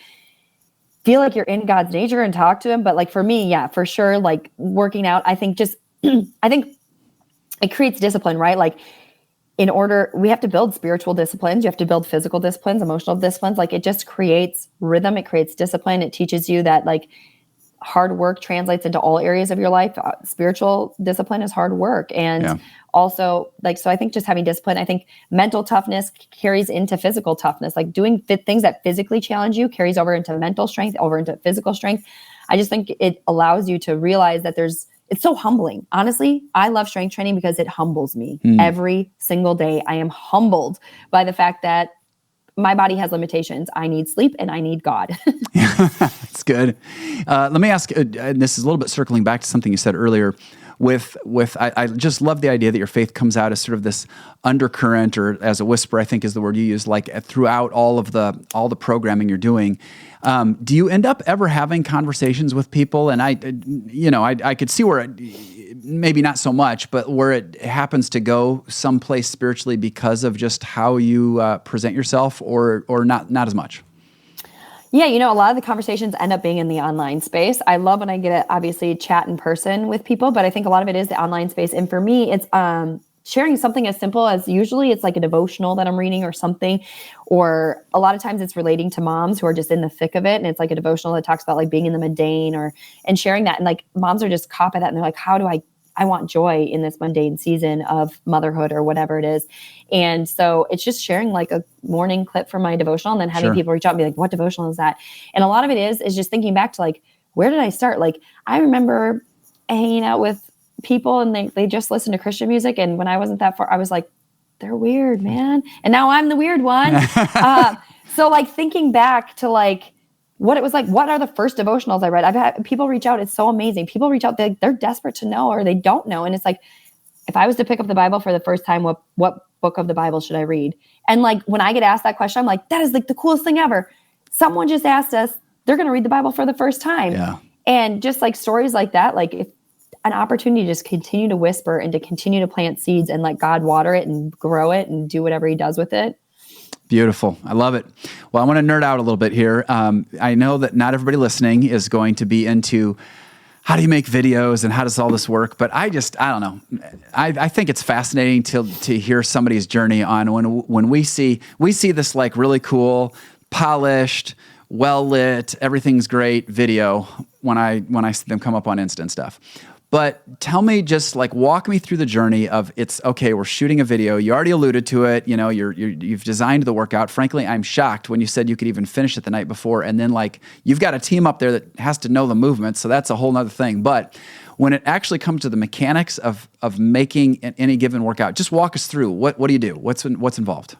feel like you're in God's nature and talk to him. But like for me, yeah, for sure. Like working out, I think it creates discipline, right? Like we have to build spiritual disciplines. You have to build physical disciplines, emotional disciplines. Like it just creates rhythm. It creates discipline. It teaches you that like hard work translates into all areas of your life. Spiritual discipline is hard work. And also like, so I think just having discipline, I think mental toughness carries into physical toughness, like doing things that physically challenge you carries over into mental strength, over into physical strength. I just think it allows you to realize that there's it's so humbling. Honestly, I love strength training because it humbles me every single day. I am humbled by the fact that my body has limitations. I need sleep and I need God. That's good. Let me ask, and this is a little bit circling back to something you said earlier. I just love the idea that your faith comes out as sort of this undercurrent, or as a whisper, I think is the word you use, like throughout all the programming you're doing. Do you end up ever having conversations with people? And I could see where maybe not so much, but where it happens to go someplace spiritually because of just how you present yourself, or not as much. Yeah, a lot of the conversations end up being in the online space. I love when I get to obviously chat in person with people, but I think a lot of it is the online space. And for me, it's sharing something as simple as, usually it's like a devotional that I'm reading or something, or a lot of times it's relating to moms who are just in the thick of it. And it's like a devotional that talks about like being in the mundane and sharing that. And like moms are just caught by that. And they're like, how do I want joy in this mundane season of motherhood or whatever it is. And so it's just sharing like a morning clip from my devotional, and then having people reach out and be like, what devotional is that? And a lot of it is just thinking back to like, where did I start? Like, I remember hanging out with people and they just listen to Christian music. And when I wasn't that far, I was like, they're weird, man. And now I'm the weird one. So like thinking back to like, what it was like, what are the first devotionals I read? I've had people reach out. It's so amazing. People reach out, they're desperate to know, or they don't know. And it's like, if I was to pick up the Bible for the first time, what book of the Bible should I read? And like, when I get asked that question, I'm like, that is like the coolest thing ever. Someone just asked us, they're going to read the Bible for the first time. Yeah. And just like stories like that, like if an opportunity to just continue to whisper and to continue to plant seeds and let God water it and grow it and do whatever he does with it. Beautiful. I love it. Well, I want to nerd out a little bit here. I know that not everybody listening is going to be into how do you make videos and how does all this work, but I don't know. I think it's fascinating to hear somebody's journey on when we see this like really cool, polished, well lit, everything's great video when I see them come up on Insta and stuff. But tell me, just like walk me through the journey of, it's okay, we're shooting a video. You already alluded to it. You've designed the workout. Frankly, I'm shocked when you said you could even finish it the night before. And then like, you've got a team up there that has to know the movement. So that's a whole nother thing. But when it actually comes to the mechanics of making any given workout, just walk us through what do you do? What's involved?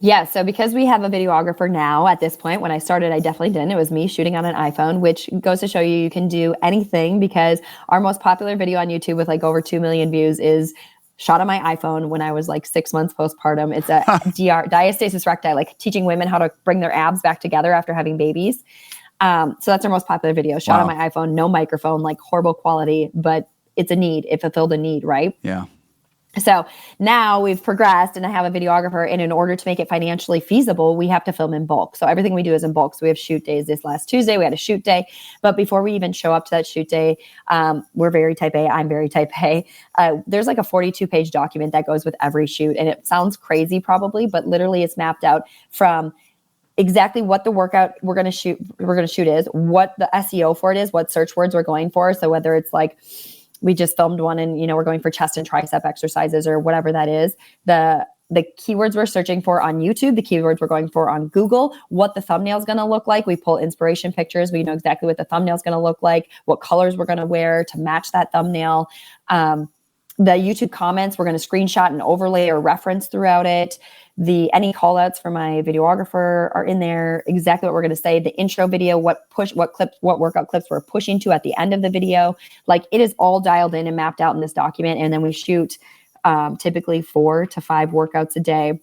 Yeah, so because we have a videographer now at this point, when I started, I definitely didn't. It was me shooting on an iPhone, which goes to show you can do anything, because our most popular video on YouTube with like over 2 million views is shot on my iPhone when I was like 6 months postpartum. It's a diastasis recti, like teaching women how to bring their abs back together after having babies. So that's our most popular video, shot on my iPhone, no microphone, like horrible quality, but it's a need. It fulfilled a need, right? Yeah. So now we've progressed and I have a videographer, and in order to make it financially feasible, we have to film in bulk. So everything we do is in bulk. So we have shoot days. This last Tuesday, we had a shoot day, but before we even show up to that shoot day, we're very type A. I'm very type A. There's like a 42-page document that goes with every shoot. And it sounds crazy probably, but literally it's mapped out from exactly what the workout we're going to shoot is, what the SEO for it is, what search words we're going for. So whether it's like, we just filmed one and, we're going for chest and tricep exercises or whatever that is, the keywords we're searching for on YouTube, the keywords we're going for on Google, what the thumbnail is going to look like. We pull inspiration pictures. We know exactly what the thumbnail is going to look like, what colors we're going to wear to match that thumbnail. The YouTube comments, we're going to screenshot and overlay or reference throughout it. Any call outs for my videographer are in there, exactly what we're going to say, the intro video, what workout clips we're pushing to at the end of the video. Like, it is all dialed in and mapped out in this document. And then we shoot typically 4 to 5 workouts a day.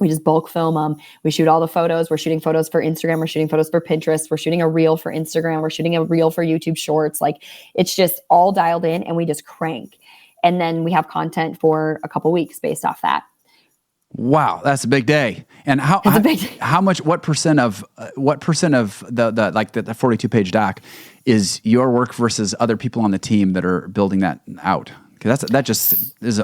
We just bulk film them. We shoot all the photos. We're shooting photos for Instagram. We're shooting photos for Pinterest. We're shooting a reel for Instagram. We're shooting a reel for YouTube Shorts. Like, it's just all dialed in, and we just crank. And then we have content for a couple weeks based off that. Wow, that's a big day. And what percent of the 42-page doc is your work versus other people on the team that are building that out? Because that just is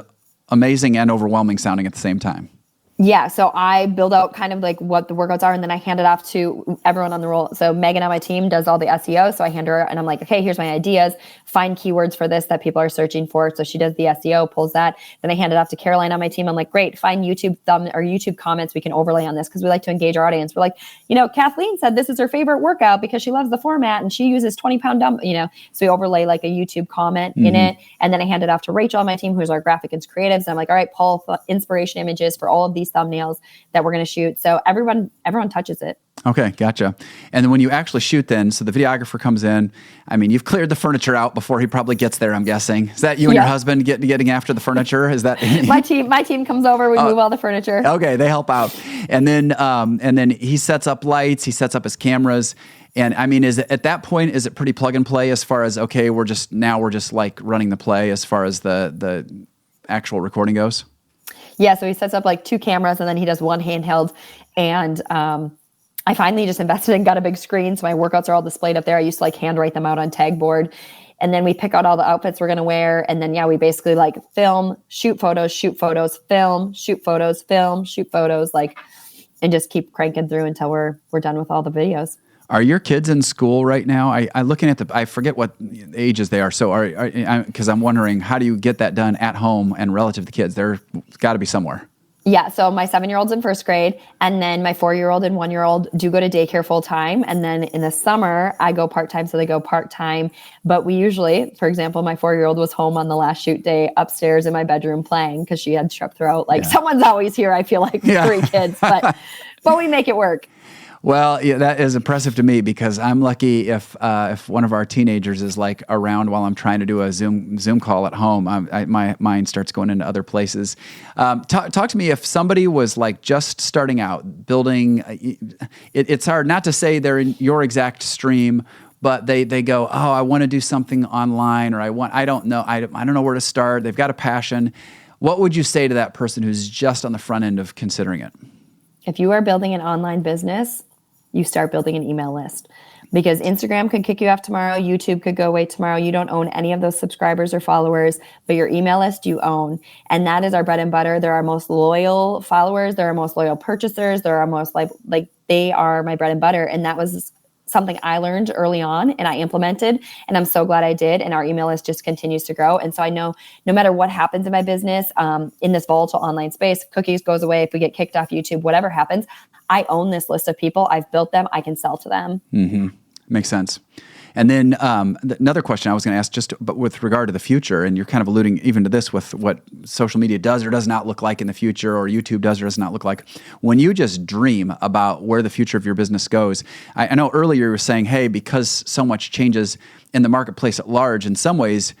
amazing and overwhelming sounding at the same time. Yeah, so I build out kind of like what the workouts are, and then I hand it off to everyone on the roll. So Megan on my team does all the SEO. So I hand her and I'm like, okay, here's my ideas. Find keywords for this that people are searching for. So she does the SEO, pulls that. Then I hand it off to Caroline on my team. I'm like, great, find YouTube or YouTube comments we can overlay on this, because we like to engage our audience. We're like, Kathleen said this is her favorite workout because she loves the format and she uses 20-pound dumb, so we overlay like a YouTube comment in it. And then I hand it off to Rachel on my team, who's our graphic and creatives. And I'm like, all right, pull inspiration images for all of these thumbnails that we're going to shoot. So everyone touches it. Okay, gotcha. And then when you actually shoot then, so the videographer comes in, I mean, you've cleared the furniture out before he probably gets there, I'm guessing. Is that you and your husband getting after the furniture? Is that my team comes over, we move all the furniture. Okay, they help out. And then he sets up lights, he sets up his cameras. And I mean, at that point, is it pretty plug and play as far as, okay, we're just like running the play as far as the actual recording goes? Yeah, so he sets up like 2 cameras and then he does one handheld. And I finally just invested and got a big screen. So my workouts are all displayed up there. I used to like handwrite them out on tag board. And then we pick out all the outfits we're going to wear. And then, we basically like film, shoot photos, film, shoot photos, film, shoot photos, and just keep cranking through until we're done with all the videos. Are your kids in school right now? I'm looking at I forget what ages they are. So because I'm wondering, how do you get that done at home and relative to kids? They're got to be somewhere. Yeah. So my 7-year-old's in first grade, and then my 4-year-old and 1-year-old do go to daycare full time. And then in the summer I go part-time. So they go part-time, but we usually, for example, my 4-year-old was home on the last shoot day upstairs in my bedroom playing because she had strep throat. Someone's always here. I feel like with 3 kids, but we make it work. Well, yeah, that is impressive to me because I'm lucky if one of our teenagers is like around while I'm trying to do a Zoom call at home. My mind starts going into other places. Talk to me if somebody was like just starting out building. It's hard not to say they're in your exact stream, but they go, oh, I want to do something online, or I don't know where to start. They've got a passion. What would you say to that person who's just on the front end of considering it? If you are building an online business, you start building an email list, because Instagram could kick you off tomorrow. YouTube could go away tomorrow. You don't own any of those subscribers or followers, but your email list you own. And that is our bread and butter. They're our most loyal followers. They're our most loyal purchasers. They're our most like they are my bread and butter. And that was something I learned early on and I implemented, and I'm so glad I did. And our email list just continues to grow. And so I know no matter what happens in my business, in this volatile online space, if cookies goes away, if we get kicked off YouTube, whatever happens, I own this list of people. I've built them. I can sell to them. Mm-hmm. Makes sense. And then another question I was going to ask, but with regard to the future, and you're kind of alluding even to this with what social media does or does not look like in the future, or YouTube does or does not look like. When you just dream about where the future of your business goes, I know earlier you were saying, hey, because so much changes in the marketplace at large, in some ways,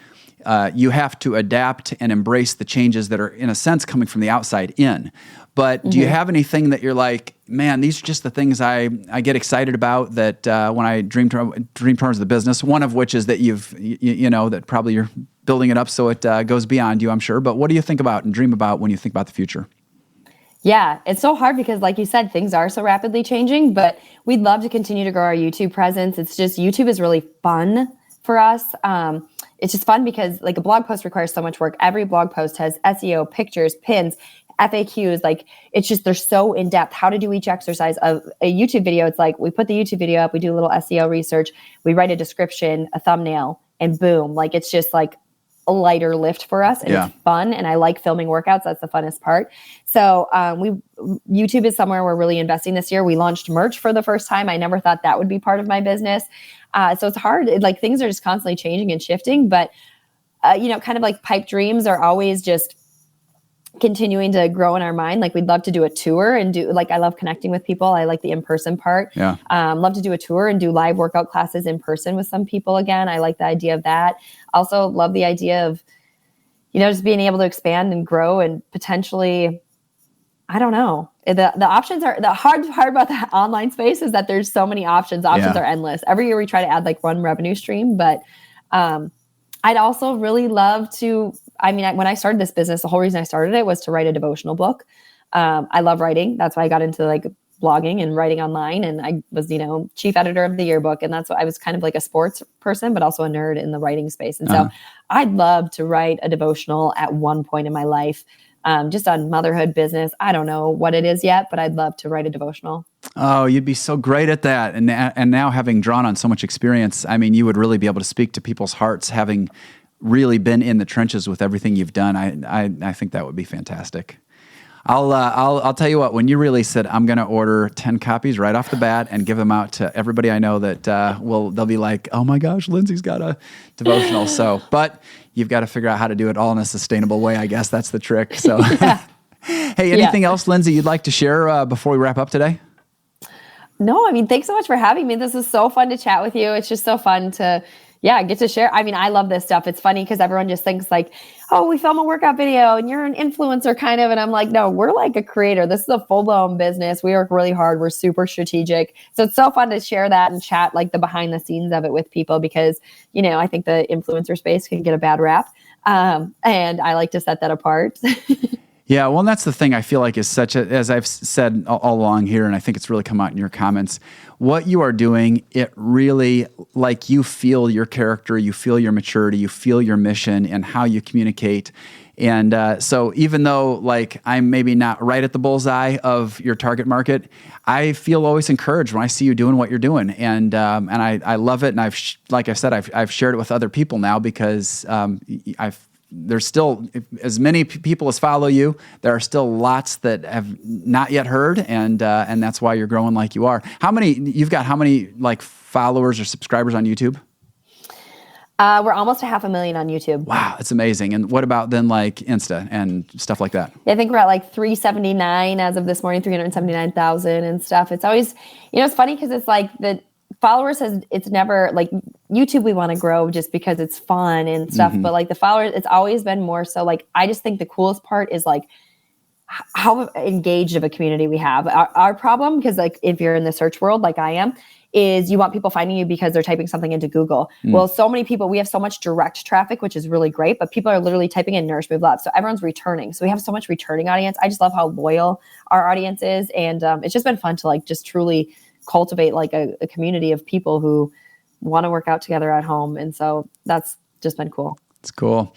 you have to adapt and embrace the changes that are, in a sense, coming from the outside in. But do you have anything that you're like, man, these are just the things I get excited about that when I dream towards the business, one of which is that that probably you're building it up so it goes beyond you, I'm sure. But what do you think about and dream about when you think about the future? Yeah, it's so hard because like you said, things are so rapidly changing, but we'd love to continue to grow our YouTube presence. It's just YouTube is really fun for us. It's just fun because like a blog post requires so much work. Every blog post has SEO, pictures, pins, FAQs, like it's just, they're so in depth. How to do each exercise of a YouTube video. It's like we put the YouTube video up, we do a little SEO research, we write a description, a thumbnail, and boom. Like it's just like a lighter lift for us, and it's fun. And I like filming workouts. That's the funnest part. So YouTube is somewhere we're really investing this year. We launched merch for the first time. I never thought that would be part of my business. So it's hard. Like things are just constantly changing and shifting, but kind of like pipe dreams are always just continuing to grow in our mind. Like we'd love to do a tour and do, like, I love connecting with people. I like the in-person part. Yeah. Love to do a tour and do live workout classes in person with some people again. I like the idea of that. Also love the idea of, just being able to expand and grow and potentially, I don't know. The options are, the hard part about the online space is that there's so many options. Options are endless. Every year we try to add like one revenue stream, but I'd also really love to, when I started this business, the whole reason I started it was to write a devotional book. I love writing. That's why I got into like blogging and writing online. And I was, chief editor of the yearbook. And that's what I was kind of like a sports person, but also a nerd in the writing space. And so I'd love to write a devotional at one point in my life. just on motherhood, business. I don't know what it is yet, but I'd love to write a devotional. Oh, you'd be so great at that. And now having drawn on so much experience, I mean, you would really be able to speak to people's hearts, having really been in the trenches with everything you've done. I think that would be fantastic. I'll tell you what, when you release it, I'm going to order 10 copies right off the bat and give them out to everybody I know that they'll be like, oh my gosh, Lindsey's got a devotional. But you've got to figure out how to do it all in a sustainable way. I guess that's the trick. So, hey, anything else, Lindsey, you'd like to share before we wrap up today? No, I mean, thanks so much for having me. This is so fun to chat with you. It's just so fun to get to share. I mean, I love this stuff. It's funny because everyone just thinks like, oh, we film a workout video and you're an influencer kind of. And I'm like, no, we're like a creator. This is a full-blown business. We work really hard. We're super strategic. So it's so fun to share that and chat like the behind the scenes of it with people because, I think the influencer space can get a bad rap. And I like to set that apart. Yeah, well, and that's the thing I feel like is as I've said all along here, and I think it's really come out in your comments, what you are doing, it really, like you feel your character, you feel your maturity, you feel your mission and how you communicate. And so even though like I'm maybe not right at the bullseye of your target market, I feel always encouraged when I see you doing what you're doing. And I love it. And like I said, I've shared it with other people now because there's still, as many people as follow you, there are still lots that have not yet heard, and that's why you're growing like you are. How many like followers or subscribers on YouTube? We're almost 500,000 on YouTube. Wow, that's amazing. And what about then like Insta and stuff like that? Yeah, I think we're at like 379 as of this morning, 379,000 and stuff. It's always, it's funny because it's like the followers it's never like YouTube we want to grow just because it's fun and stuff, but like the followers, it's always been more so like, I just think the coolest part is like how engaged of a community we have. Our problem, because like if you're in the search world like I am, is you want people finding you because they're typing something into Google. Well, so many people, we have so much direct traffic, which is really great, but people are literally typing in Nourish, Move, Love. So everyone's returning. So we have so much returning audience. I just love how loyal our audience is. And it's just been fun to like just truly cultivate like a community of people who want to work out together at home. And so that's just been cool. It's cool.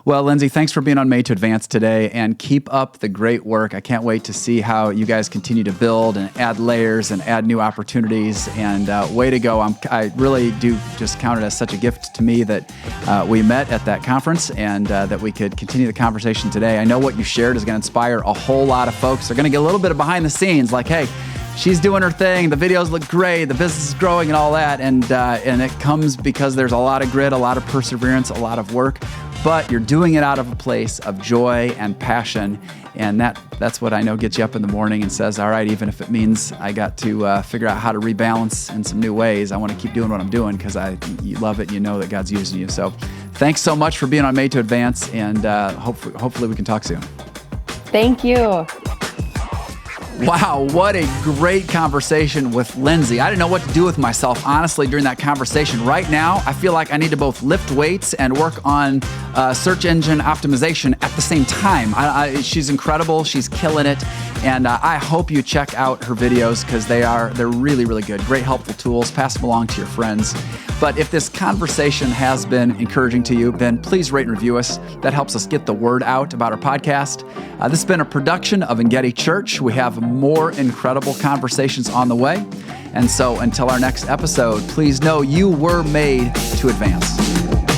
Well, Lindsey, thanks for being on Made to Advance today, and keep up the great work. I can't wait to see how you guys continue to build and add layers and add new opportunities, and way to go. I really do just count it as such a gift to me that we met at that conference and that we could continue the conversation today. I know what you shared is going to inspire a whole lot of folks. They're going to get a little bit of behind the scenes, like, hey, she's doing her thing, the videos look great, the business is growing and all that, and it comes because there's a lot of grit, a lot of perseverance, a lot of work, but you're doing it out of a place of joy and passion, and that's what I know gets you up in the morning and says, all right, even if it means I got to figure out how to rebalance in some new ways, I want to keep doing what I'm doing because you love it and you know that God's using you. So thanks so much for being on Made to Advance, and hopefully we can talk soon. Thank you. Wow, what a great conversation with Lindsey. I didn't know what to do with myself, honestly, during that conversation. Right now, I feel like I need to both lift weights and work on search engine optimization at the same time. She's incredible. She's killing it. And I hope you check out her videos because they're really, really good. Great, helpful tools. Pass them along to your friends. But if this conversation has been encouraging to you, then please rate and review us. That helps us get the word out about our podcast. This has been a production of Engedi Church. We have more incredible conversations on the way. And so until our next episode, please know you were made to advance.